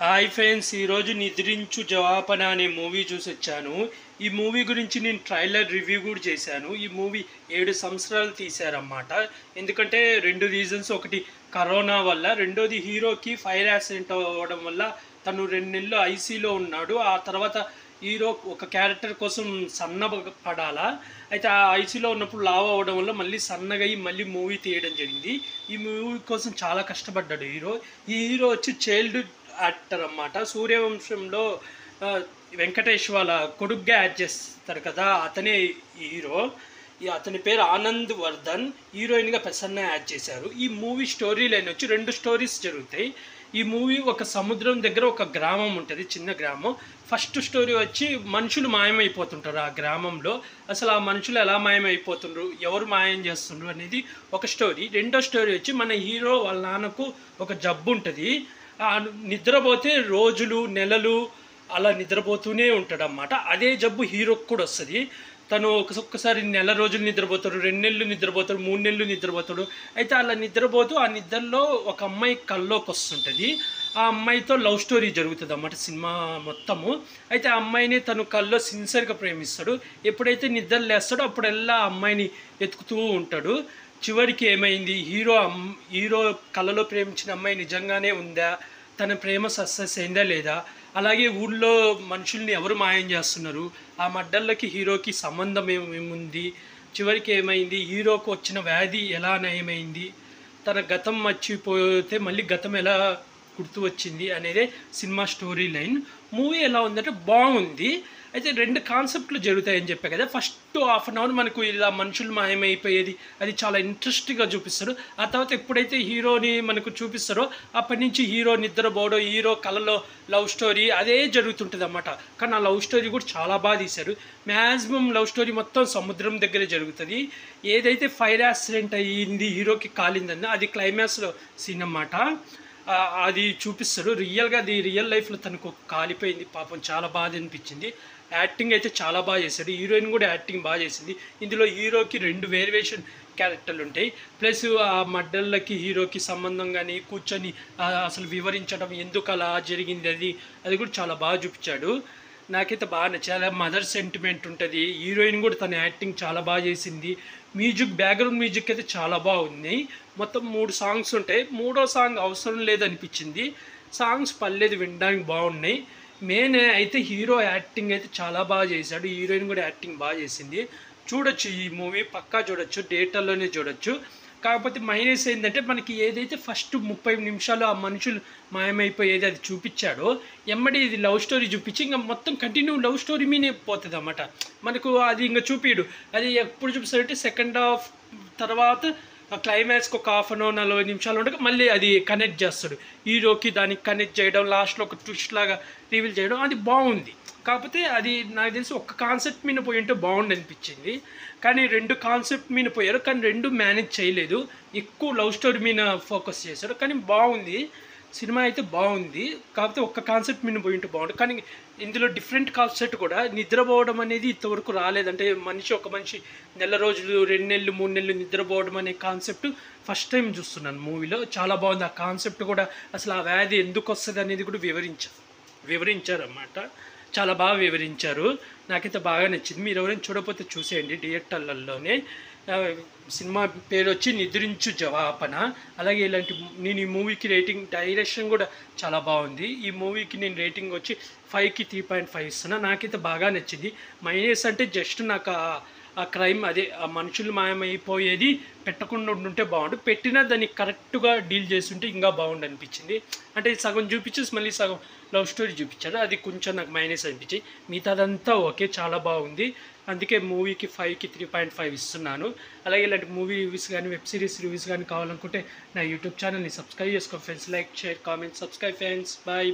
Hi friends, ఈరోజు నిద్రించు జవాపన అనే movie చూసొచ్చాను. ఈ మూవీ గురించి నేను ట్రైలర్ రివ్యూ కూడా చేశాను. ఈ మూవీ 7 సంవత్సరాలు తీశారన్నమాట. ఎందుకంటే 2 రీజన్స్. ఒకటి కరోనా వల్ల, రెండోది హీరోకి ఫైర్ యాక్సిడెంట్ అవ్వడం వల్ల తను 2 నెలలు ఐసీలో ఉన్నాడు. ఆ తర్వాత హీరో ఒక క్యారెక్టర్ కోసం సన్నపడాలా, అయితే ఆ ఐసీలో ఉన్నప్పుడు లావ్ అవ్వడం వల్ల మళ్ళీ సన్నగా మళ్ళీ మూవీ తీయడం జరిగింది. ఈ మూవీ కోసం చాలా కష్టపడ్డాడు హీరో. ఈ హీరో వచ్చి చైల్డ్ యాక్టర్ అన్నమాట. సూర్యవంశంలో వెంకటేష్ వాళ్ళ కొడుగ్గా యాడ్ చేస్తారు కదా, అతనే హీరో. అతని పేరు ఆనంద్ వర్ధన్. హీరోయిన్గా ప్రసన్న యాడ్ చేశారు. ఈ మూవీ స్టోరీ లైన్ వచ్చి 2 స్టోరీస్ జరుగుతాయి. ఈ మూవీ ఒక సముద్రం దగ్గర ఒక గ్రామం ఉంటుంది, చిన్న గ్రామం. ఫస్ట్ స్టోరీ వచ్చి మనుషులు మాయమైపోతుంటారు ఆ గ్రామంలో. అసలు ఆ మనుషులు ఎలా మాయమైపోతుండ్రు, ఎవరు మాయం చేస్తుండ్రు అనేది ఒక స్టోరీ. రెండో స్టోరీ వచ్చి మన హీరో వాళ్ళ నాన్నకు ఒక జబ్బు ఉంటుంది. నిద్రపోతే రోజులు నెలలు అలా నిద్రపోతూనే ఉంటాడన్నమాట. అదే జబ్బు హీరోకి కూడా వస్తుంది. తను ఒక్కొక్కసారి నెల రోజులు నిద్రపోతాడు, 2 నెలలు నిద్రపోతాడు, 3 నెలలు నిద్రపోతాడు. అయితే అలా నిద్రపోతూ ఆ నిద్రలో ఒక అమ్మాయి కల్లోకి వస్తుంటుంది. ఆ అమ్మాయితో లవ్ స్టోరీ జరుగుతుంది అన్నమాట సినిమా మొత్తము. అయితే ఆ అమ్మాయిని తను కల్లో సిన్సియర్గా ప్రేమిస్తాడు. ఎప్పుడైతే నిద్ర లేస్తాడో అప్పుడల్లా ఆ అమ్మాయిని వెతుకుతూ ఉంటాడు. చివరికి ఏమైంది, హీరో కళలో ప్రేమించిన అమ్మాయి నిజంగానే ఉందా, తన ప్రేమ సక్సెస్ అయిందా లేదా, అలాగే ఊళ్ళో మనుషుల్ని ఎవరు మాయం చేస్తున్నారు, ఆ మడ్డళ్ళకి హీరోకి సంబంధం ఏముంది, చివరికి ఏమైంది, హీరోకు వచ్చిన వ్యాధి ఎలా నయమైంది, తన గతం మర్చిపోతే మళ్ళీ గతం ఎలా గుర్తు వచ్చింది అనేదే సినిమా స్టోరీ లైన్. మూవీ ఎలా ఉందంటే బాగుంది. అయితే 2 కాన్సెప్ట్లు జరుగుతాయని చెప్పా కదా. ఫస్ట్ హాఫ్ అన్ అవర్ మనకు ఇలా మనుషులు మాయమైపోయేది అది చాలా ఇంట్రెస్టింగ్గా చూపిస్తారు. ఆ తర్వాత ఎప్పుడైతే హీరోని మనకు చూపిస్తారో అప్పటి నుంచి హీరో నిద్రపోవడం, హీరో కళలో లవ్ స్టోరీ అదే జరుగుతుంటుంది అన్నమాట. కానీ ఆ లవ్ స్టోరీ కూడా చాలా బాగా తీశారు. మ్యాక్సిమం లవ్ స్టోరీ మొత్తం సముద్రం దగ్గరే జరుగుతుంది. ఏదైతే ఫైర్ యాక్సిడెంట్ అయ్యింది, హీరోకి కాలిందని, అది క్లైమాక్స్లో సీన్ అన్నమాట. అది చూపిస్తారు. రియల్గా అది రియల్ లైఫ్లో తనకు కాలిపోయింది. పాపం చాలా బాధ అనిపించింది. యాక్టింగ్ అయితే చాలా బాగా చేశాడు. హీరోయిన్ కూడా యాక్టింగ్ బాగా చేసింది. ఇందులో హీరోకి 2 వేరియేషన్ క్యారెక్టర్లు ఉంటాయి. ప్లస్ ఆ మడ్డళ్ళకి హీరోకి సంబంధం కానీ కూర్చొని అసలు వివరించడం ఎందుకు అలా జరిగింది అది కూడా చాలా బాగా చూపించాడు. నాకైతే బాగా నచ్చాలి. మదర్ సెంటిమెంట్ ఉంటుంది. హీరోయిన్ కూడా తన యాక్టింగ్ చాలా బాగా చేసింది. బ్యాక్గ్రౌండ్ మ్యూజిక్ అయితే చాలా బాగుంది. మొత్తం 3 సాంగ్స్ ఉంటాయి. 3వ సాంగ్ అవసరం లేదనిపించింది. సాంగ్స్ పర్లేదు, వినడానికి బాగున్నాయి. మెయిన్ అయితే హీరో యాక్టింగ్ అయితే చాలా బాగా చేశాడు. హీరోయిన్ కూడా యాక్టింగ్ బాగా చేసింది. చూడొచ్చు, ఈ మూవీ పక్కా చూడొచ్చు, థియేటర్లోనే చూడొచ్చు. కాకపోతే మైనస్ ఏంటంటే మనకి ఏదైతే ఫస్ట్ 30 నిమిషాలు ఆ మనుషులు మాయమైపోయేది అది చూపించాడో, ఎమ్మడి ఇది లవ్ స్టోరీ చూపించి ఇంకా మొత్తం కంటిన్యూ లవ్ స్టోరీ మీనే పోతుంది అన్నమాట. మనకు అది ఇంకా చూపిడు. అది ఎప్పుడు చూపిస్తాడంటే సెకండ్ హాఫ్ తర్వాత క్లైమాక్స్కి ఒక హాఫ్ అన్ అవర్ 40 నిమిషాలు ఉండగా మళ్ళీ అది కనెక్ట్ చేస్తాడు. హీరోకి దానికి కనెక్ట్ చేయడం, లాస్ట్లో ఒక ట్విస్ట్ లాగా రివీల్ చేయడం, అది బాగుంది. కాకపోతే అది నాకు తెలిసి ఒక్క కాన్సెప్ట్ మీద పోయి ఉంటే బాగుండి అనిపించింది. కానీ 2 కాన్సెప్ట్ మీద పోయారు, కానీ 2 మేనేజ్ చేయలేదు. ఎక్కువ లవ్ స్టోరీ మీద ఫోకస్ చేశారు. కానీ బాగుంది సినిమా అయితే బాగుంది. కాకపోతే ఒక్క కాన్సెప్ట్ మీద పోయి ఉంటే బాగుంటుంది. కానీ ఇందులో డిఫరెంట్ కాన్సెప్ట్ కూడా, నిద్రపోవడం అనేది ఇంతవరకు రాలేదంటే ఒక మనిషి నెల రోజులు, 2 నెలలు, 3 నెలలు నిద్రపోవడం అనే కాన్సెప్ట్ ఫస్ట్ టైం చూస్తున్నాను మూవీలో. చాలా బాగుంది. ఆ కాన్సెప్ట్ కూడా అసలు ఆ వ్యాధి ఎందుకు వస్తుంది అనేది కూడా వివరించారన్నమాట. చాలా బాగా వివరించారు. నాకైతే బాగా నచ్చింది. మీరు ఎవరైనా చూడకపోతే చూసేయండి థియేటర్లలోనే. సినిమా పేరు వచ్చి నిద్రించు జవాపన. అలాగే నేను ఈ మూవీకి డైరెక్షన్ కూడా చాలా బాగుంది. ఈ మూవీకి నేను రేటింగ్ వచ్చి 5కి 3.5 ఇస్తున్నా. నాకైతే బాగా నచ్చింది. మైనస్ అంటే జస్ట్ నాకు ఆ క్రైమ్, అదే ఆ మనుషులు మాయమైపోయేది పెట్టకుండా ఉంటే బాగుండు. పెట్టినా దాన్ని కరెక్ట్గా డీల్ చేస్తుంటే ఇంకా బాగుండు అనిపించింది. అంటే సగం చూపించేసి మళ్ళీ సగం లవ్ స్టోరీ చూపించారు. అది కొంచెం నాకు మైనస్ అనిపించింది. మిగతాదంతా ఓకే, చాలా బాగుంది. అందుకే మూవీకి 5కి 3.5 ఇస్తున్నాను. అలాగే ఇలాంటి మూవీ రివ్యూస్ కానీ, వెబ్ సిరీస్ రివ్యూస్ కానీ కావాలనుకుంటే నా యూట్యూబ్ ఛానల్ని సబ్స్క్రైబ్ చేసుకో friends. Like, share, comment, subscribe friends. Bye.